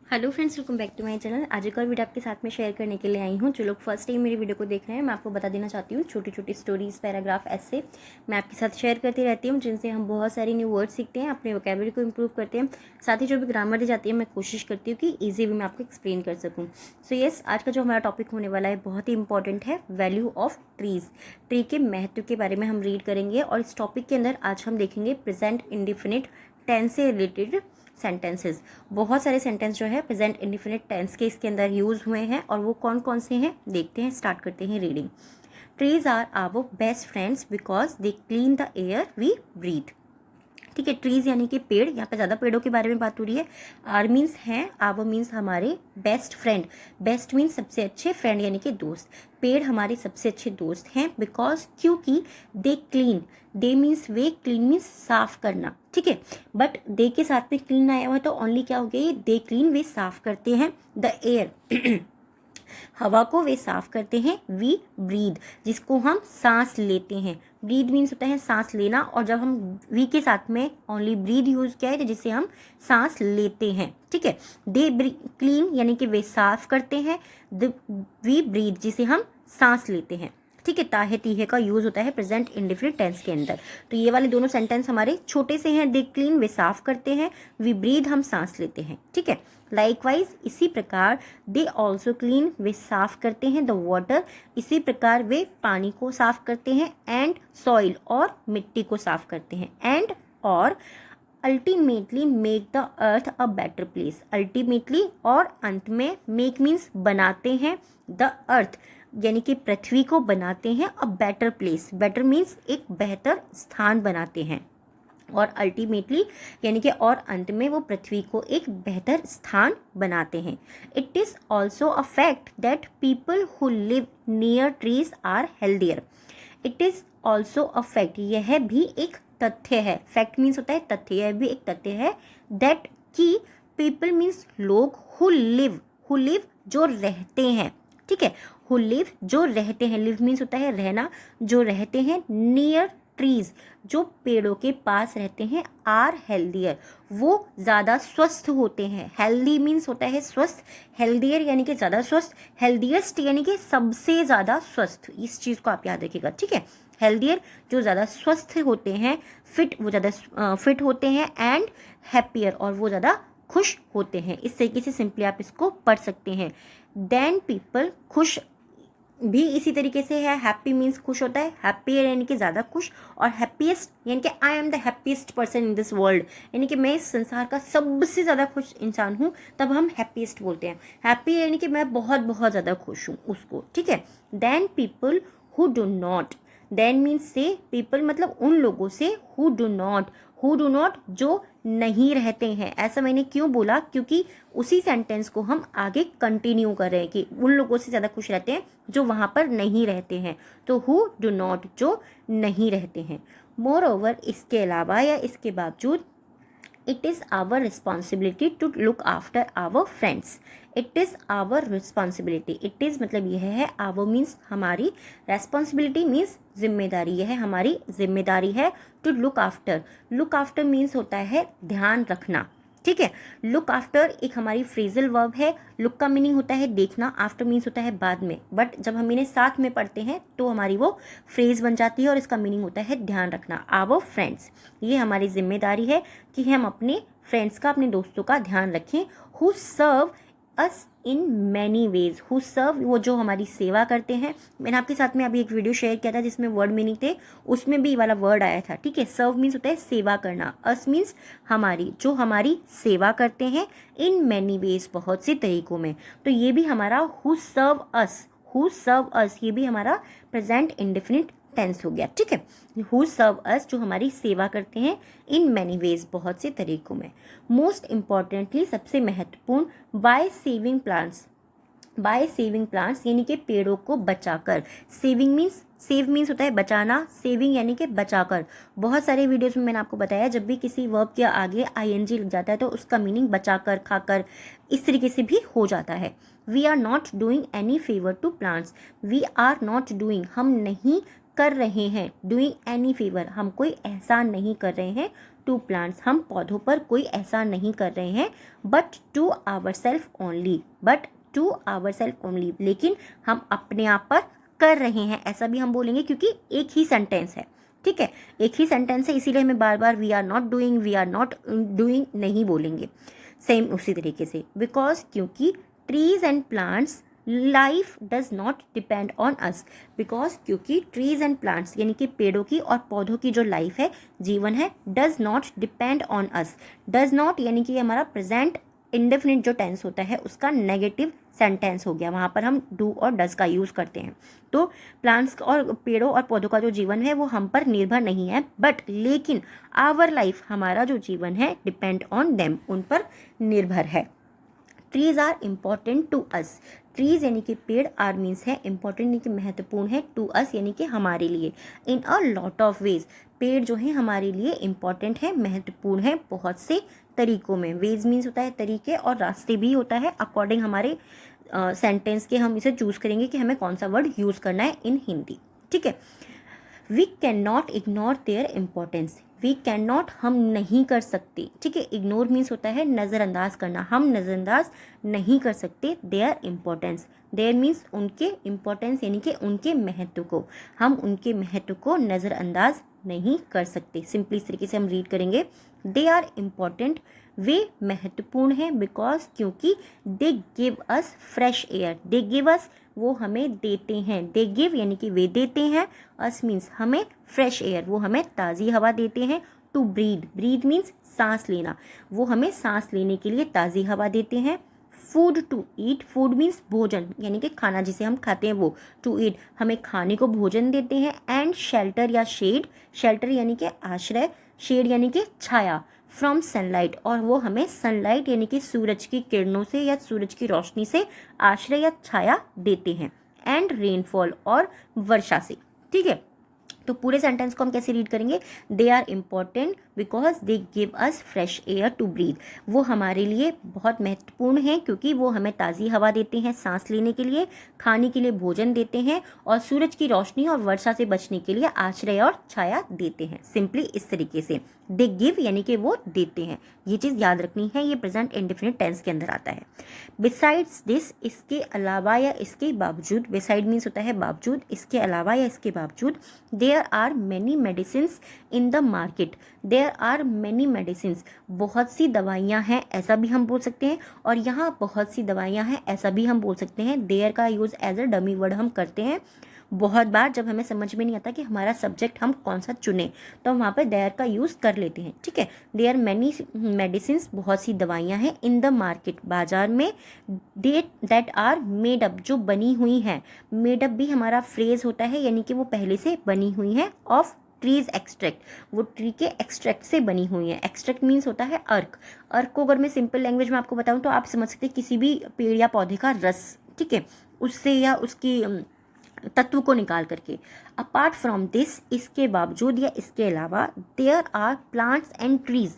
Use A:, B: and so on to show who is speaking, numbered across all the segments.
A: Hello friends, welcome back to my channel. आज एक और वीडियो आपके साथ में शेयर करने के लिए आई हूँ। जो लोग फर्स्ट टाइम मेरी वीडियो को देख रहे हैं, मैं आपको बता देना चाहती हूँ, छोटी छोटी स्टोरीज, पैराग्राफ, ऐसे मैं आपके साथ शेयर करती रहती हूँ, जिनसे हम बहुत सारी न्यू वर्ड सीखते हैं, अपने वोकैबुलरी को इंप्रूव करते हैं। साथ ही जो भी ग्रामर दी जाती है, मैं कोशिश करती हूँ कि ईजी वे में आपको एक्सप्लेन कर सकूँ। सो यस, आज का जो हमारा टॉपिक होने वाला है बहुत ही इंपॉर्टेंट है, वैल्यू ऑफ ट्रीज। ट्री के महत्व के बारे में हम रीड करेंगे और इस टॉपिक के अंदर आज हम देखेंगे प्रेजेंट इंडिफिनिट टेंस से रिलेटेड सेंटेंसेस। बहुत सारे सेंटेंस जो है प्रेजेंट इंडिफिनिट टेंस के इसके अंदर यूज हुए हैं और वो कौन कौन से हैं देखते हैं। स्टार्ट करते हैं reading. Trees are our best friends because they clean the air we breathe. ठीक है, ट्रीज यानी कि पेड़, यहाँ पे ज़्यादा पेड़ों के बारे में बात हो रही है। आर मीन्स हैं, आवर मीन्स हमारे, बेस्ट फ्रेंड, बेस्ट मीन्स सबसे अच्छे, फ्रेंड यानी कि दोस्त। पेड़ हमारे सबसे अच्छे दोस्त हैं बिकॉज, क्योंकि, they clean, they means way, clean means साफ करना। ठीक है, बट दे के साथ में क्लीन आया हुआ है तो ओनली क्या हो गया, ये दे क्लीन, वे साफ करते हैं। द एयर हवा को वे साफ करते हैं। वी ब्रीद, जिसको हम सांस लेते हैं। ब्रीद मीन्स होता है सांस लेना, और जब हम वी के साथ में ओनली ब्रीद यूज किया है तो जिससे हम सांस लेते हैं। ठीक है, दे क्लीन यानी कि वे साफ करते हैं। वी ब्रीद, जिसे हम सांस लेते हैं। ठीक है, ताहे तीहे का यूज होता है प्रेजेंट इंडिफिनिट टेंस के अंदर। तो ये वाले दोनों सेंटेंस हमारे छोटे से हैं। दे क्लीन, वे साफ करते हैं। वी ब्रीद, हम सांस लेते हैं। ठीक है, लाइकवाइज, इसी प्रकार, दे ऑल्सो क्लीन, वे साफ करते हैं। द वाटर, इसी प्रकार वे पानी को साफ करते हैं। एंड सॉइल, और मिट्टी को साफ करते हैं। एंड और ultimately make the earth a better place. Ultimately और अंत में, मेक मीन्स बनाते हैं, द अर्थ यानी कि पृथ्वी को बनाते हैं, a better place, better means एक बेहतर स्थान बनाते हैं, और अल्टीमेटली यानी कि और अंत में वो पृथ्वी को एक बेहतर स्थान बनाते हैं। It is also a fact that people who live near trees are healthier. It is also a fact, यह भी एक तथ्य है। फैक्ट मीन्स होता है तथ्य, यह भी एक तथ्य है। दैट की, पीपल मीन्स लोग, हु लिव जो रहते हैं। ठीक है, हु लिव जो रहते हैं, लिव मीन्स होता है रहना, जो रहते हैं, नियर ट्रीज जो पेड़ों के पास रहते हैं, आर हेल्दियर वो ज़्यादा स्वस्थ होते हैं। हेल्दी मीन्स होता है स्वस्थ, हेल्दियर यानी कि ज़्यादा स्वस्थ, हेल्दिएस्ट यानी कि सबसे ज़्यादा स्वस्थ। इस चीज़ को आप याद रखिएगा। ठीक है, हेल्दियर जो ज़्यादा स्वस्थ होते हैं, फिट वो ज़्यादा फिट होते हैं, एंड हैप्पियर और वो ज़्यादा खुश होते हैं। इस तरीके से सिंपली आप इसको पढ़ सकते हैं। देन पीपल, खुश भी इसी तरीके से है। हैप्पी मीन्स खुश होता है, हैप्पियर यानी कि ज़्यादा खुश, और हैप्पीएस्ट यानी कि I am the happiest person in this world, यानी कि मैं इस संसार का सबसे ज़्यादा खुश इंसान हूँ, तब हम हैप्पीएस्ट बोलते हैं। हैप्पी यानी कि मैं बहुत बहुत ज़्यादा खुश हूँ उसको। ठीक है, then people who do not, then means say, people मतलब उन लोगों से, हु डू नॉट जो नहीं रहते हैं। ऐसा मैंने क्यों बोला, क्योंकि उसी सेंटेंस को हम आगे कंटिन्यू कर रहे हैं कि उन लोगों से ज़्यादा खुश रहते हैं जो वहाँ पर नहीं रहते हैं। तो हु डू नॉट जो नहीं रहते हैं। मोर ओवर, इसके अलावा या इसके बावजूद, it is our responsibility to look after our friends. It is our responsibility, it is मतलब यह है, आवर मीन्स हमारी, रेस्पॉन्सिबिलिटी मीन्स जिम्मेदारी, यह हमारी जिम्मेदारी है। टू लुक आफ्टर मीन्स होता है ध्यान रखना। ठीक है, लुक आफ्टर एक हमारी फ्रेजल वर्ब है। लुक का मीनिंग होता है देखना, आफ्टर मीन्स होता है बाद में, बट जब हम इन्हें साथ में पढ़ते हैं तो हमारी वो फ्रेज बन जाती है और इसका मीनिंग होता है ध्यान रखना। आवर फ्रेंड्स, ये हमारी जिम्मेदारी है कि हम अपने फ्रेंड्स का, अपने दोस्तों का ध्यान रखें। Who serve us in many ways, who serve वो जो हमारी सेवा करते हैं। मैंने आपके साथ में अभी एक वीडियो शेयर किया था जिसमें वर्ड मीनिंग थे, उसमें भी वाला वर्ड आया था। ठीक है, सर्व मीन्स होता है सेवा करना, अस मीन्स हमारी, जो हमारी सेवा करते हैं, इन मैनी वेज बहुत से तरीकों में। तो ये भी हमारा हु सर्व अस, ये भी हमारा प्रेजेंट इंडेफिनिट टेंस हो गया। ठीक है, हु सर्व अस जो हमारी सेवा करते हैं, इन मैनी वेज बहुत से तरीकों में। मोस्ट इम्पॉर्टेंटली, सबसे महत्वपूर्ण, बाय सेविंग प्लांट्स यानी कि पेड़ों को बचाकर। सेविंग मीन्स, सेव मीन्स होता है बचाना, सेविंग यानी कि बचाकर। बहुत सारे वीडियोस में मैंने आपको बताया, जब भी किसी वर्ब के आगे आईएनजी लग जाता है तो उसका मीनिंग बचाकर, खाकर, इस तरीके से भी हो जाता है। We are not doing any favour to plants, we are not doing हम नहीं कर रहे हैं, डूइंग एनी फेवर हम कोई एहसान नहीं कर रहे हैं, टू प्लांट्स, हम पौधों पर कोई एहसान नहीं कर रहे हैं, but to our self only, but to our self only, लेकिन हम अपने आप पर कर रहे हैं, ऐसा भी हम बोलेंगे क्योंकि एक ही सेंटेंस है, ठीक है, एक ही सेंटेंस है, इसीलिए हमें बार बार वी आर नॉट डूइंग नहीं बोलेंगे। सेम उसी तरीके से, बिकॉज क्योंकि trees and plants life does not depend on us, because क्योंकि ट्रीज एंड प्लांट्स यानी कि पेड़ों की और पौधों की जो लाइफ है, जीवन है, does not depend on us. Does not यानी कि हमारा प्रेजेंट इंडेफिनिट जो टेंस होता है उसका नेगेटिव सेंटेंस हो गया, वहाँ पर हम डू और डज का यूज़ करते हैं। तो प्लांट्स और पेड़ों और पौधों का जो जीवन है वो हम पर निर्भर नहीं है, बट लेकिन आवर लाइफ, हमारा जो जीवन है, डिपेंड ऑन देम, उन पर निर्भर है। Trees are important to us, trees यानी कि पेड़, आर मीन्स है, इम्पॉर्टेंट यानी कि महत्वपूर्ण है, टू अस यानी कि हमारे लिए, इन अ लॉट ऑफ वेज, पेड़ जो है हमारे लिए इम्पॉर्टेंट है, महत्वपूर्ण है बहुत से तरीकों में। वेज मीन्स होता है तरीके, और रास्ते भी होता है, अकॉर्डिंग हमारे सेंटेंस के हम इसे चूज करेंगे कि हमें कौन सा वर्ड यूज़ करना है इन हिंदी, ठीक है। We can not ignore their importance, we can not हम नहीं कर सकते, ठीक है, इग्नोर मीन्स होता है नज़रअंदाज करना, हम नज़रअंदाज नहीं कर सकते देयर इम्पोर्टेंस, देयर मीन्स उनके इम्पोर्टेंस यानी कि उनके महत्व को, हम उनके महत्व को नज़रअंदाज नहीं कर सकते। सिंपली इस तरीके से हम रीड करेंगे, दे आर इम्पॉर्टेंट, वे महत्वपूर्ण हैं, बिकॉज क्योंकि दे गिव अस फ्रेश एयर, दे गिव अस वो हमें देते हैं, दे गिव यानी कि वे देते हैं, अस मीन्स हमें, फ्रेश एयर वो हमें ताज़ी हवा देते हैं, टू ब्रीद, ब्रीद मीन्स सांस लेना, वो हमें सांस लेने के लिए ताज़ी हवा देते हैं, food to eat, food means भोजन यानी कि खाना जिसे हम खाते हैं वो, टू ईट हमें खाने को भोजन देते हैं, एंड शेल्टर या शेड, शेल्टर यानी कि आश्रय, शेड यानी कि छाया, फ्रॉम सनलाइट और वो हमें सनलाइट यानी कि सूरज की किरणों से या सूरज की रोशनी से आश्रय या छाया देते हैं, एंड रेनफॉल और वर्षा से, ठीक है। तो पूरे सेंटेंस को हम कैसे रीड करेंगे, they are important because they give us fresh air to breathe, वो हमारे लिए बहुत महत्वपूर्ण हैं क्योंकि वो हमें ताज़ी हवा देते हैं सांस लेने के लिए, खाने के लिए भोजन देते हैं, और सूरज की रोशनी और वर्षा से बचने के लिए आश्रय और छाया देते हैं। सिंपली इस तरीके से दे गिव यानी कि वो देते हैं, ये चीज़ याद रखनी है, ये प्रेजेंट इंडेफिनिट टेंस के अंदर आता है। बिसाइड्स दिस, इसके अलावा या इसके बावजूद, बिसाइड मीन्स होता है बावजूद, इसके अलावा या इसके बावजूद, there are many medicines in the market, there are many medicines बहुत सी दवाइयाँ हैं, ऐसा भी हम बोल सकते हैं, और यहाँ बहुत सी दवाइयाँ हैं ऐसा भी हम बोल सकते हैं। देयर का use as a dummy word हम करते हैं बहुत बार, जब हमें समझ में नहीं आता कि हमारा सब्जेक्ट हम कौन सा चुने तो हम वहाँ पर देयर का यूज़ कर लेते हैं, ठीक है। देयर मैनी मेडिसिन्स बहुत सी दवाइयाँ हैं, इन द मार्केट बाजार में, दैट आर मेड अप जो बनी हुई हैं, मेड अप भी हमारा फ्रेज होता है यानी कि वो पहले से बनी हुई हैं, ऑफ ट्रीज एक्सट्रैक्ट, वो ट्री के एक्सट्रैक्ट से बनी हुई है। एक्सट्रैक्ट मीन्स होता है अर्क, अर्क को अगर मैं सिंपल लैंग्वेज में आपको बताऊं तो आप समझ सकते हैं किसी भी पेड़ या पौधे का रस, ठीक है, उससे या उसकी तत्व को निकाल करके। अपार्ट फ्रॉम दिस, इसके बावजूद या इसके अलावा, there are plants and trees,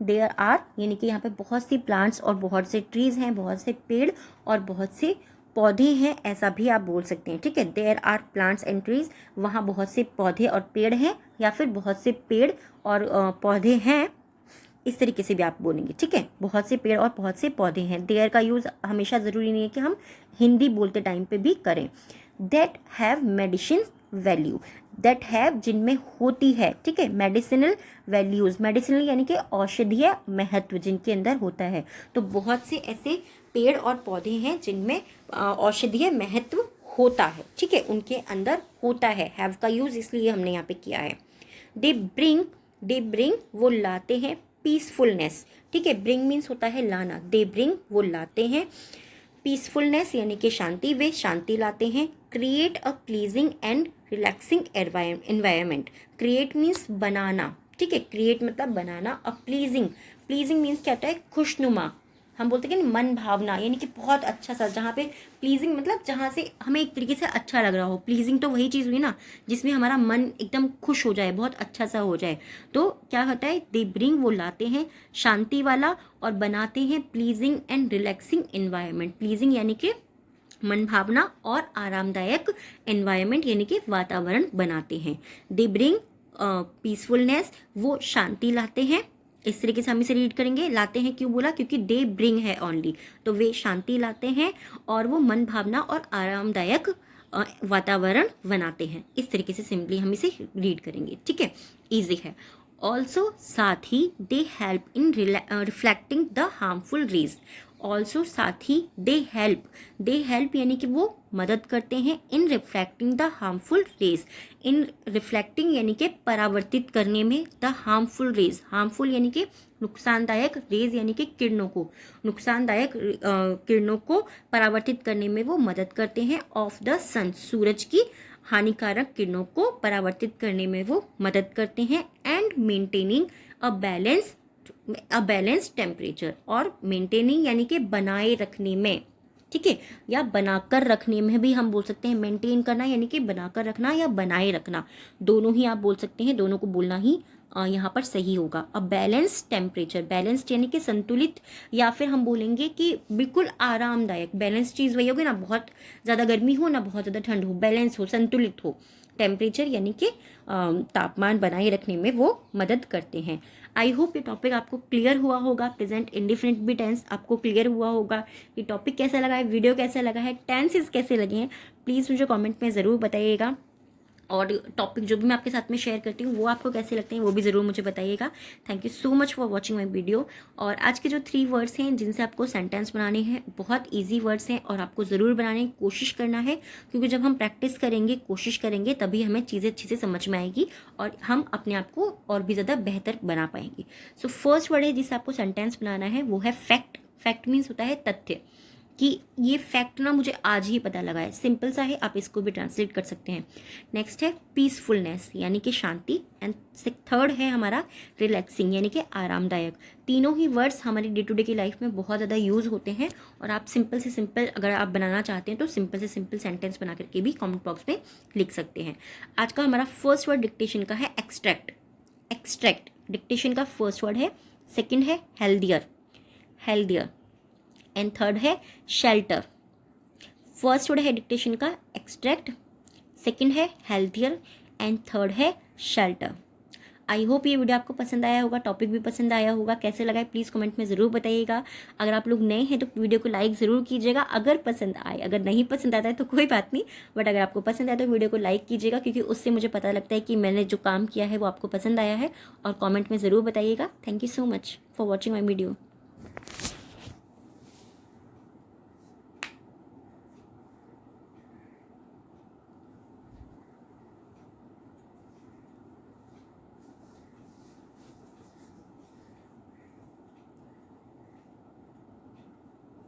A: there are यानी कि यहाँ पे बहुत सी प्लांट्स और बहुत से ट्रीज हैं, बहुत से पेड़ और बहुत से पौधे हैं, ऐसा भी आप बोल सकते हैं, ठीक है। There are plants and trees, वहाँ बहुत से पौधे और पेड़ हैं, या फिर बहुत से पेड़ और पौधे हैं, इस तरीके से भी आप बोलेंगे, ठीक है। बहुत से पेड़ और बहुत से पौधे हैं, देयर का यूज़ हमेशा ज़रूरी नहीं है कि हम हिंदी बोलते टाइम पे भी करें। That have medicine value, that have जिनमें होती है, ठीक है, मेडिसिनल वैल्यूज़, मेडिसिनल यानी कि औषधीय महत्व जिनके अंदर होता है। तो बहुत से ऐसे पेड़ और पौधे हैं जिनमें औषधीय महत्व होता है, ठीक है, उनके अंदर होता है। हैव का यूज़ इसलिए हमने यहाँ पे किया है। दे ब्रिंग वो लाते हैं, पीसफुलनेस, ठीक है, ब्रिंग मीन्स होता है लाना, दे ब्रिंग वो लाते हैं, पीसफुलनेस यानी कि शांति, वे शांति लाते हैं। Create a pleasing and relaxing environment, create means बनाना, ठीक है, क्रिएट मतलब बनाना, अ प्लीजिंग, प्लीजिंग मीन्स क्या होता है, खुशनुमा, हम बोलते हैं कि मन भावना यानी कि बहुत अच्छा सा, जहाँ पे प्लीजिंग मतलब जहाँ से हमें एक तरीके से अच्छा लग रहा हो, प्लीजिंग तो वही चीज़ हुई ना जिसमें हमारा मन एकदम खुश हो जाए, बहुत अच्छा सा हो जाए। तो क्या होता है, दे ब्रिंग वो लाते हैं शांति वाला और बनाते हैं pleasing and relaxing environment, pleasing यानी कि मन भावना और आरामदायक एनवायरनमेंट यानी कि वातावरण बनाते हैं। दे ब्रिंग पीसफुलनेस, वो शांति लाते हैं। इस तरीके से हम इसे रीड करेंगे। लाते हैं क्यों बोला, क्योंकि दे ब्रिंग है ओनली, तो वे शांति लाते हैं और वो मन भावना और आरामदायक वातावरण बनाते हैं। इस तरीके से सिंपली हम इसे रीड करेंगे, ठीक है, ईजी है। ऑल्सो साथ ही they help in reflecting the harmful rays. Also साथ ही दे हेल्प यानी कि वो मदद करते हैं in reflecting the harmful rays. In reflecting यानी कि परावर्तित करने में, द हार्मफुल रेज, हार्मफुल यानी कि नुकसानदायक, रेज यानी कि किरणों को, नुकसानदायक किरणों को परावर्तित करने में वो मदद करते हैं। ऑफ द सन, सूरज की हानिकारक किरणों को परावर्तित करने में वो मदद करते हैं। And maintaining a balance temperature, और मेंटेनिंग यानी कि बनाए रखने में, ठीक है, या बनाकर रखने में भी हम बोल सकते हैं। मेंटेन करना यानी कि बनाकर रखना या बनाए रखना, दोनों ही आप बोल सकते हैं, दोनों को बोलना ही यहाँ पर सही होगा। अब बैलेंस टेम्परेचर, बैलेंस्ड यानी कि संतुलित, या फिर हम बोलेंगे कि बिल्कुल आरामदायक। बैलेंस चीज़ वही होगी ना, बहुत ज़्यादा गर्मी हो ना बहुत ज़्यादा ठंड हो, बैलेंस हो, संतुलित हो। टेम्परेचर यानी कि तापमान बनाए रखने में वो मदद करते हैं। आई होप ये टॉपिक आपको क्लियर हुआ होगा। प्रेजेंट इंडिफिनिट भी टेंस आपको क्लियर हुआ होगा। ये टॉपिक कैसा लगा है, वीडियो कैसा लगा है, टेंसेस कैसे लगे हैं, प्लीज़ मुझे कमेंट में ज़रूर बताइएगा। और टॉपिक जो भी मैं आपके साथ में शेयर करती हूँ वो आपको कैसे लगते हैं वो भी ज़रूर मुझे बताइएगा। Thank you so much for watching my video. और आज के जो 3 वर्ड्स हैं जिनसे आपको सेंटेंस बनाने हैं, बहुत ईजी वर्ड्स हैं और आपको ज़रूर बनाने की कोशिश करना है, क्योंकि जब हम प्रैक्टिस करेंगे, कोशिश करेंगे, तभी हमें चीज़ें अच्छे से समझ में आएगी और हम अपने आप को और भी ज़्यादा बेहतर बना पाएंगे। सो फर्स्ट वर्ड है जिससे आपको सेंटेंस बनाना है वो है फैक्ट। फैक्ट मीन्स होता है तथ्य, कि ये फैक्ट ना मुझे आज ही पता लगा है। सिंपल सा है, आप इसको भी ट्रांसलेट कर सकते हैं। नेक्स्ट है पीसफुलनेस यानी कि शांति। एंड थर्ड है हमारा रिलैक्सिंग यानी कि आरामदायक। तीनों ही वर्ड्स हमारी डे टू डे की लाइफ में बहुत ज़्यादा यूज़ होते हैं और आप सिंपल से सिंपल अगर आप बनाना चाहते हैं तो सिंपल से सिंपल सेंटेंस बना करके भी कमेंट बॉक्स में लिख सकते हैं। आज का हमारा फर्स्ट वर्ड डिक्टेशन का है एक्सट्रैक्ट। एक्सट्रैक्ट डिक्टेशन का फर्स्ट वर्ड है। सेकेंड है हेल्दियर, हेल्दियर। एंड थर्ड है शेल्टर। फर्स्ट वर्ड है डिक्टेशन का एक्सट्रैक्ट, सेकंड है हेल्थियर एंड थर्ड है शेल्टर। आई होप ये वीडियो आपको पसंद आया होगा, टॉपिक भी पसंद आया होगा। कैसे लगा है प्लीज़ कमेंट में ज़रूर बताइएगा। अगर आप लोग नए हैं तो वीडियो को लाइक ज़रूर कीजिएगा अगर पसंद आए। अगर नहीं पसंद आता है तो कोई बात नहीं, बट अगर आपको पसंद आए तो वीडियो को लाइक कीजिएगा, क्योंकि उससे मुझे पता लगता है कि मैंने जो काम किया है वो आपको पसंद आया है। और कॉमेंट में ज़रूर बताइएगा। Thank you so much for watching my video.